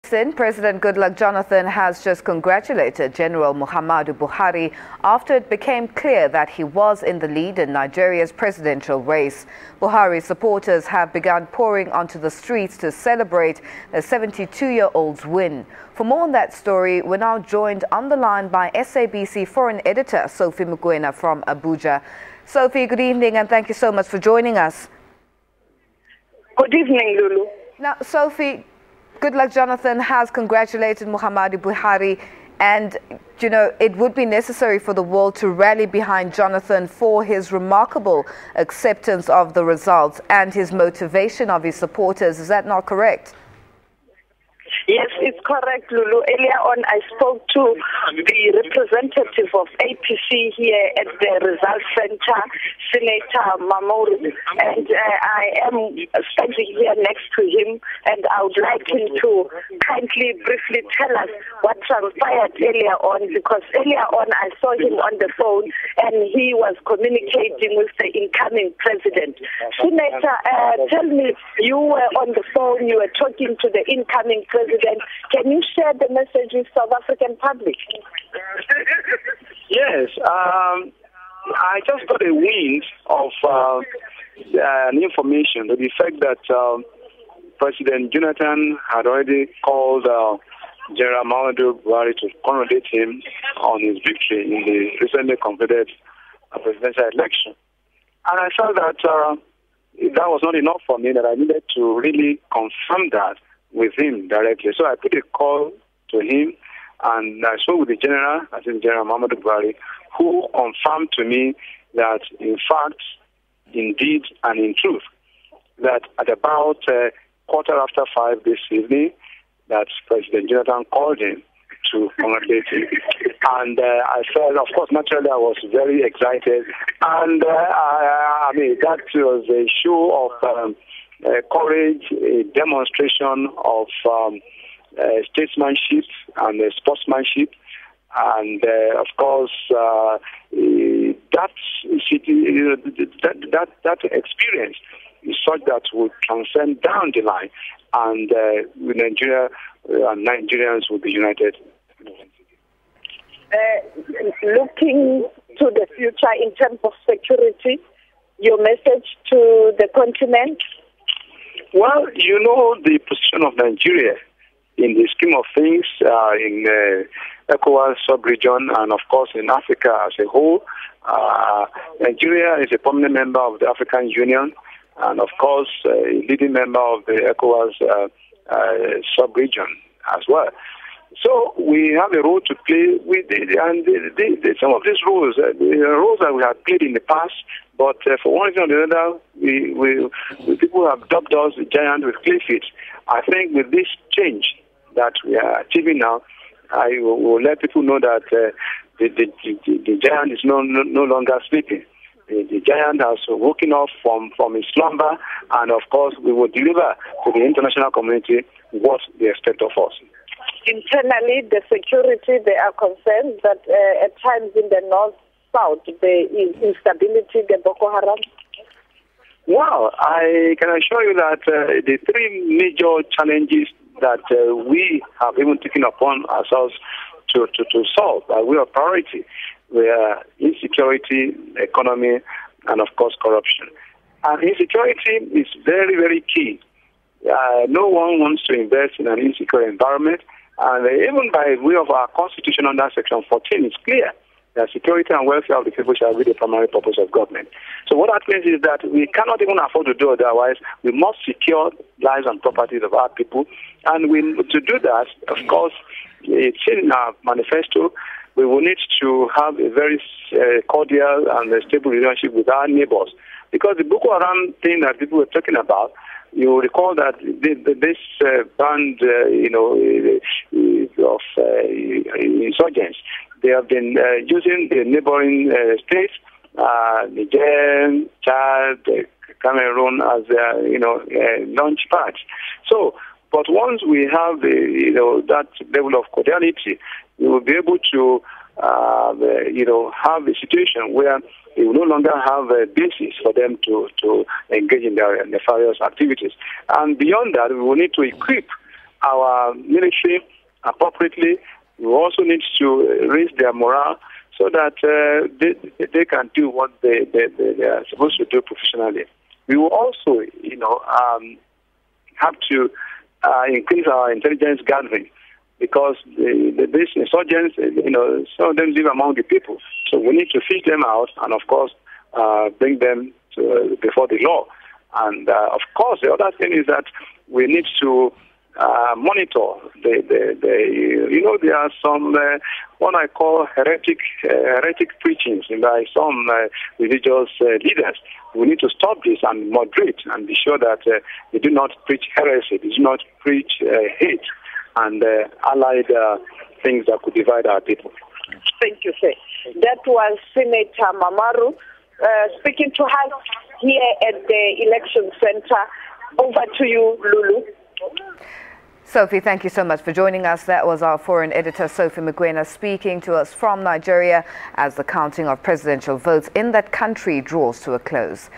President Goodluck Jonathan has just congratulated General Muhammadu Buhari after it became clear that he was in the lead in Nigeria's presidential race. Buhari's supporters have begun pouring onto the streets to celebrate a 72-year-old's win. For more on that story, we're now joined on the line by SABC foreign editor Sophie Mokoena from Abuja. Sophie, good evening and thank you so much for joining us. Good evening, Lulu. Now, Sophie, Goodluck Jonathan has congratulated Muhammadu Buhari, and, you know, it would be necessary for the world to rally behind Jonathan for his remarkable acceptance of the results and his motivation of his supporters. Is that not correct? Yes, it's correct, Lulu. Earlier on, I spoke to the representative of APC here at the Results Center, Senator Mamoru, and I am standing here next to him, and I would like him to kindly, briefly tell us what transpired earlier on, because earlier on I saw him on the phone, and he was communicating with the incoming president. Senator, tell me, you were on the phone, you were talking to the incoming president. Can you share the message with South African public? Yes, I just got a wind of an information to the effect that President Jonathan had already called General Muhammadu Buhari to congratulate him on his victory in the recently completed presidential election. And I felt that that was not enough for me, that I needed to really confirm that with him directly. So I put a call to him, and I spoke with the General, I think General Muhammadu Buhari, who confirmed to me that, in fact, indeed, and in truth, that at about 5:15 this evening, that President Jonathan called him to congratulate him. And I felt, of course, naturally, I was very excited. And I mean, that was a show of courage, a demonstration of statesmanship and sportsmanship, and of course that experience is such that will transcend down the line, and Nigeria and Nigerians will be united. Looking to the future in terms of security, your message to the continent? Well, you know the position of Nigeria in the scheme of things in ECOWAS sub-region and, of course, in Africa as a whole. Nigeria is a prominent member of the African Union and, of course, a leading member of the ECOWAS sub-region as well. So we have a role to play with some of these roles, the roles that we have played in the past, but for one reason or the other, people have dubbed us the giant with clay feet. I think with this change that we are achieving now, I will let people know that the giant is no longer sleeping. The giant has woken up from his slumber, and of course we will deliver to the international community what they expect of us. Internally, the security, they are concerned that at times in the north-south there is instability, the Boko Haram. Well, I can assure you that the three major challenges that we have even taken upon ourselves to solve by way of priority were insecurity, economy, and of course corruption. And insecurity is very, very key. No one wants to invest in an insecure environment. And even by way of our constitution under Section 14, it's clear that security and welfare of the people shall be the primary purpose of government. So what that means is that we cannot even afford to do otherwise. We must secure lives and properties of our people. And to do that, of course, it's in our manifesto, we will need to have a very cordial and stable relationship with our neighbors. Because the Boko Haram thing that people were talking about, you will recall that this band, of insurgents, they have been using the neighboring states, Niger, Chad, Cameroon, as launch pads. So, but once we have that level of cordiality, we will be able to have a situation where they will no longer have a basis for them to engage in their nefarious activities. And beyond that, we will need to equip our military appropriately. We also need to raise their morale so that they can do what they are supposed to do professionally. We will also, have to increase our intelligence gathering, because these insurgents, some of them live among the people. So we need to fish them out and, of course, bring them before the law. And, of course, the other thing is that we need to monitor there are some what I call heretic preachings by some religious leaders. We need to stop this and moderate and be sure that they do not preach heresy, they do not preach hate and allied things that could divide our people. Thank you, sir. That was Senator Mamaru speaking to us here at the election center. Over to you, Lulu. Sophie, thank you so much for joining us. That was our foreign editor, Sophie Mokoena, speaking to us from Nigeria as the counting of presidential votes in that country draws to a close.